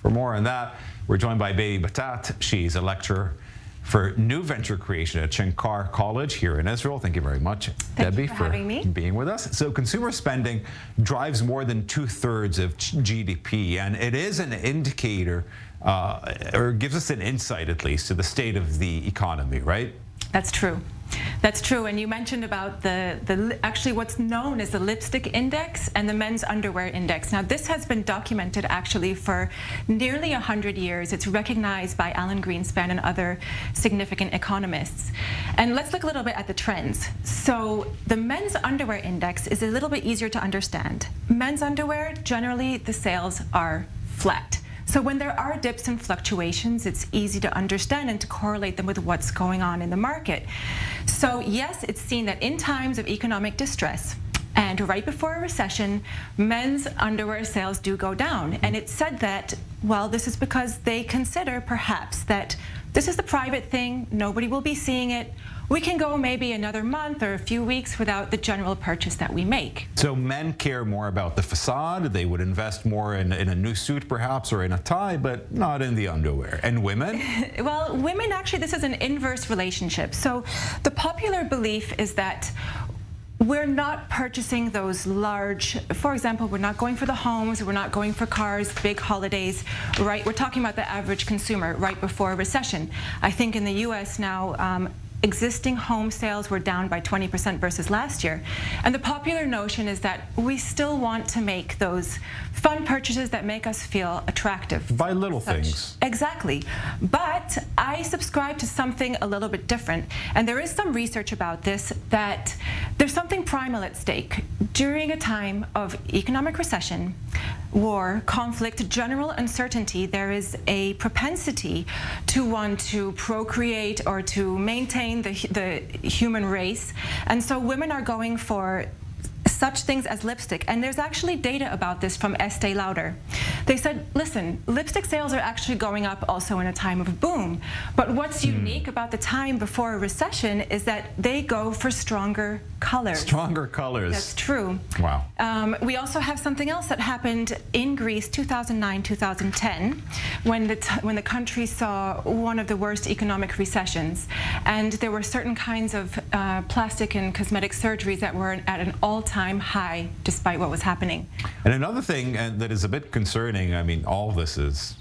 For more on that, we're joined by Debbie Battat. She's a lecturer for new venture creation at Shankar College here in Israel. Thank you very much, Debbie, for having me. Being with us. So consumer spending drives more than 2/3 of GDP, and it is an indicator, or gives us an insight at least, to the state of the economy, right? That's true. That's true. And you mentioned about actually what's known as the lipstick index and the men's underwear index. Now, this has been documented actually for nearly 100 years. It's recognized by Alan Greenspan and other significant economists. And let's look a little bit at the trends. So the men's underwear index is a little bit easier to understand. Men's underwear, generally the sales are flat. So when there are dips and fluctuations, it's easy to understand and to correlate them with what's going on in the market. So yes, it's seen that in times of economic distress and right before a recession, men's underwear sales do go down. And it's said that, well, this is because they consider perhaps that this is the private thing, nobody will be seeing it. We can go maybe another month or a few weeks without the general purchase that we make. So men care more about the facade. They would invest more in a new suit perhaps, or in a tie, but not in the underwear. And women? Well, women actually, this is an inverse relationship. So the popular belief is that we're not purchasing those large, for example, we're not going for the homes, we're not going for cars, big holidays, right? We're talking about the average consumer right before a recession. I think in the US now, existing home sales were down by 20% versus last year. And the popular notion is that we still want to make those fun purchases that make us feel attractive. Buy little things. Exactly. But I subscribe to something a little bit different. And there is some research about this, that there's something primal at stake. During a time of economic recession, war, conflict, general uncertainty, there is a propensity to want to procreate or to maintain the human race. And so women are going for such things as lipstick. And there's actually data about this from Estee Lauder. They said, listen, lipstick sales are actually going up also in a time of boom. But what's unique about the time before a recession is that they go for stronger colors. Stronger colors. That's true. Wow. We also have something else that happened in Greece 2009, 2010, when the country saw one of the worst economic recessions. And there were certain kinds of plastic and cosmetic surgeries that were at an all-time high despite what was happening. And another thing that is a bit concerning, I mean, all this is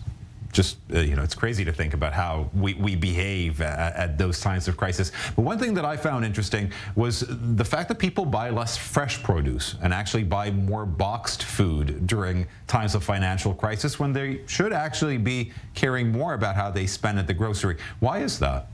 just, you know, it's crazy to think about how we behave at those times of crisis. But one thing that I found interesting was the fact that people buy less fresh produce and actually buy more boxed food during times of financial crisis, when they should actually be caring more about how they spend at the grocery. Why is that?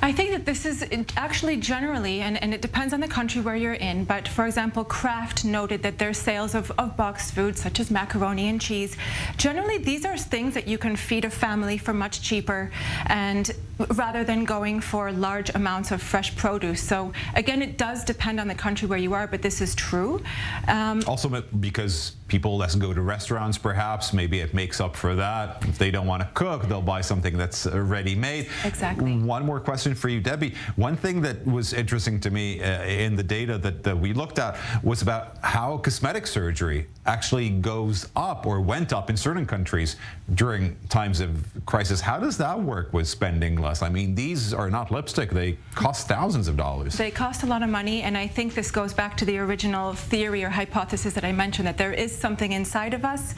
I think that this is actually generally, and it depends on the country where you're in, but for example, Kraft noted that their sales of boxed foods such as macaroni and cheese, generally these are things that you can feed a family for much cheaper, and rather than going for large amounts of fresh produce. So again, it does depend on the country where you are, but this is true. Also because people less go to restaurants perhaps, maybe it makes up for that. If they don't want to cook, they'll buy something that's ready-made. Exactly. One more question for you, Debbie. One thing that was interesting to me in the data that we looked at was about how cosmetic surgery actually goes up or went up in certain countries during times of crisis. How does that work with spending less? I mean, these are not lipstick. They cost thousands of dollars. They cost a lot of money, and I think this goes back to the original theory or hypothesis that I mentioned, that there is something inside of us,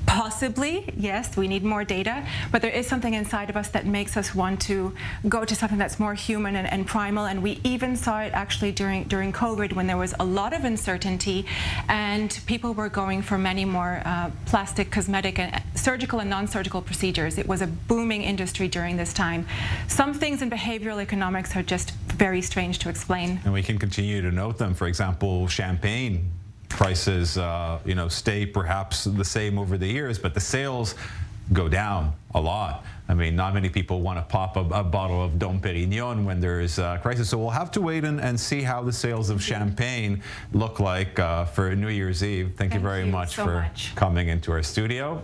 possibly, yes, we need more data, but there is something inside of us that makes us want to go to something that's more human and primal. And we even saw it actually during COVID, when there was a lot of uncertainty and people were going for many more plastic, cosmetic, and surgical and non-surgical procedures. It was a booming industry during this time. Some things in behavioral economics are just very strange to explain. And we can continue to note them. For example, champagne prices, you know, stay perhaps the same over the years, but the sales go down a lot. I mean, not many people want to pop a bottle of Dom Perignon when there is a crisis. So we'll have to wait and see how the sales of champagne look like for New Year's Eve. Thank you very much for coming into our studio.